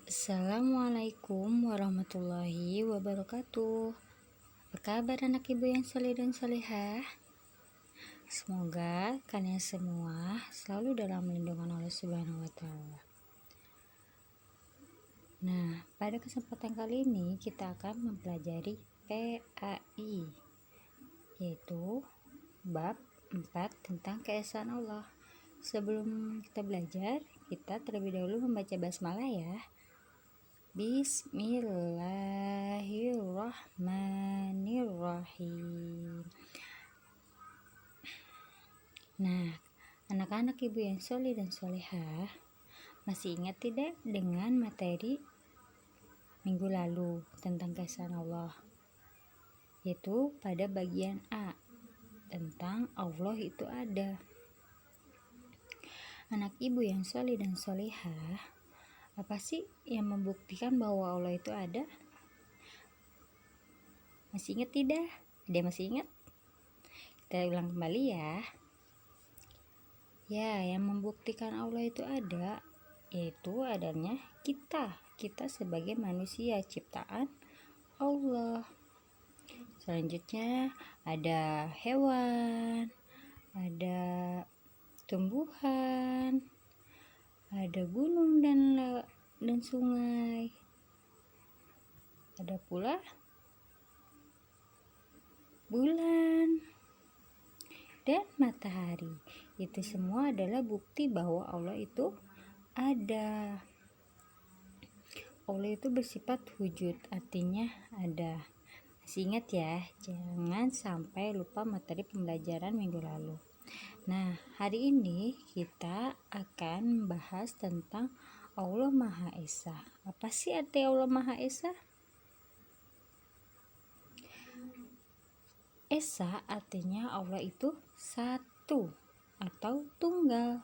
Assalamualaikum warahmatullahi wabarakatuh. Apa kabar anak ibu yang saleh dan salehah? Semoga kalian semua selalu dalam lindungan Allah Subhanahu wa taala. Nah, pada kesempatan kali ini kita akan mempelajari PAI, yaitu bab 4 tentang keesaan Allah. Sebelum kita belajar, kita terlebih dahulu membaca basmalah ya. Bismillahirrahmanirrahim. Nah, anak-anak ibu yang soleh dan solehah, masih ingat tidak dengan materi minggu lalu tentang keesaan Allah? Yaitu pada bagian A, tentang Allah itu ada. Anak ibu yang soleh dan solehah, apa sih yang membuktikan bahwa Allah itu ada? Masih ingat tidak? Ada masih ingat? Kita ulang kembali ya. Ya, yang membuktikan Allah itu ada, yaitu adanya kita sebagai manusia ciptaan Allah. Selanjutnya ada hewan, ada tumbuhan, ada gunung dan sungai, ada pula bulan dan matahari. Itu semua adalah bukti bahwa Allah itu ada. Allah itu bersifat wujud, artinya ada. Masih ingat ya, jangan sampai lupa materi pembelajaran minggu lalu. Nah, hari ini kita akan membahas tentang Allah Maha Esa. Apa sih arti Allah Maha Esa? Esa artinya Allah itu satu atau tunggal.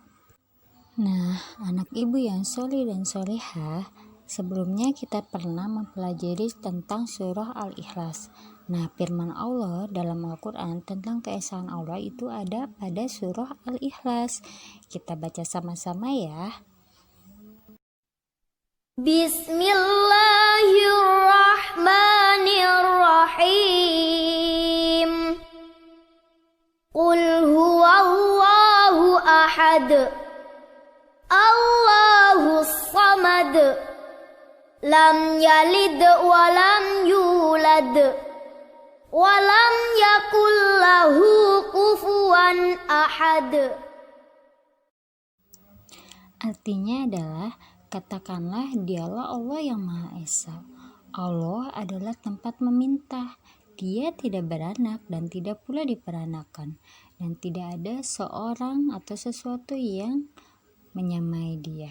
Nah, anak ibu yang soleh dan solehah, sebelumnya kita pernah mempelajari tentang surah Al-Ikhlas. Nah, firman Allah dalam Al-Quran tentang keesaan Allah itu ada pada surah Al-Ikhlas. Kita baca sama-sama ya. Bismillahirrahmanirrahim. Qul huwallahu ahad, Allahus samad, lam yalid walam yulad, walam yakul lahu kufuwan ahad. Artinya adalah, katakanlah dialah Allah yang Maha Esa. Allah adalah tempat meminta. Dia tidak beranak dan tidak pula diperanakan, dan tidak ada seorang atau sesuatu yang menyamai Dia.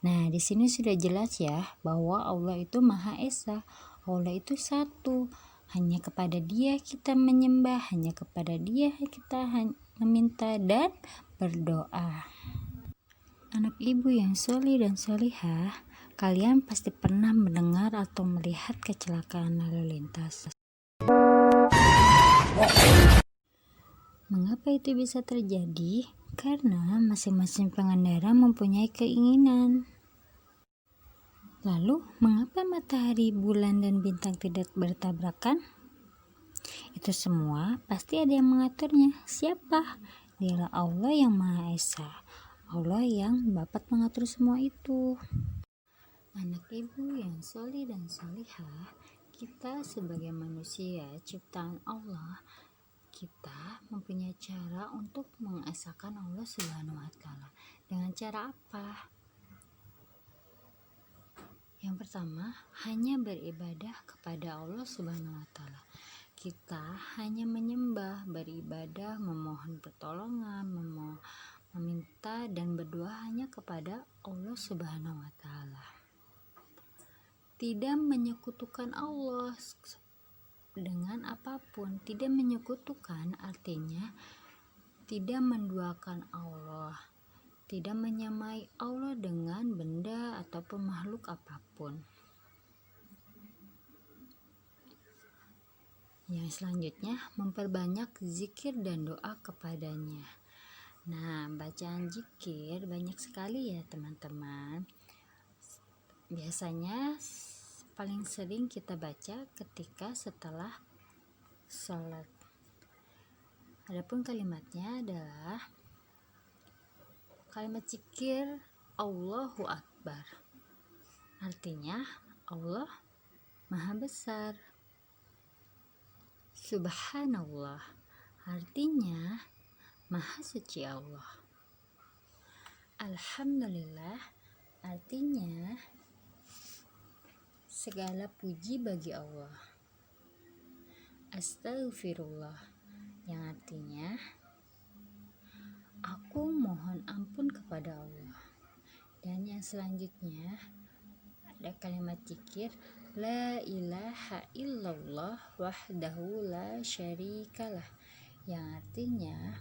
Nah, di sini sudah jelas ya bahwa Allah itu Maha Esa. Allah itu satu. Hanya kepada Dia kita menyembah, hanya kepada Dia kita meminta dan berdoa. Anak ibu yang soleh dan solihah, kalian pasti pernah mendengar atau melihat kecelakaan lalu lintas. Mengapa itu bisa terjadi? Karena masing-masing pengendara mempunyai keinginan. Lalu, mengapa matahari, bulan, dan bintang tidak bertabrakan? Itu semua pasti ada yang mengaturnya. Siapa? Dialah Allah yang Maha Esa. Allah yang dapat mengatur semua itu. Anak ibu yang soleh dan solihah, kita sebagai manusia ciptaan Allah, kita mempunyai cara untuk mengesahkan Allah Subhanahu wa taala. Dengan cara apa? Yang pertama, hanya beribadah kepada Allah Subhanahu wa taala. Kita hanya menyembah, beribadah, memohon pertolongan, meminta dan berdoa hanya kepada Allah Subhanahu wa taala. Tidak menyekutukan Allah dengan apapun. Tidak menyekutukan artinya tidak menduakan Allah, tidak menyamai Allah dengan benda ataupun makhluk apapun. Yang selanjutnya, memperbanyak zikir dan doa kepadanya. Nah, bacaan zikir banyak sekali ya teman-teman. biasanya paling sering kita baca ketika setelah sholat. Adapun kalimatnya adalah kalimat zikir Allahu Akbar. Artinya Allah Maha Besar. Subhanallah, artinya Maha Suci Allah. Alhamdulillah, artinya segala puji bagi Allah. Astaghfirullah, yang artinya aku mohon ampun kepada Allah. Dan yang selanjutnya ada kalimat zikir la ilaha illallah wahdahu la syarikalah, yang artinya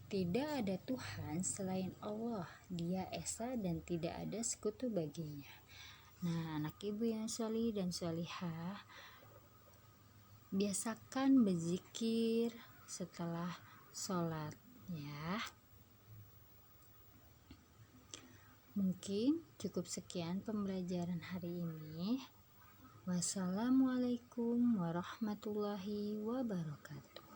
tidak ada Tuhan selain Allah, Dia esa dan tidak ada sekutu baginya. Nah, anak ibu yang sholih dan sholihah, biasakan berzikir setelah sholat ya. Mungkin cukup sekian pembelajaran hari ini. Wassalamualaikum warahmatullahi wabarakatuh.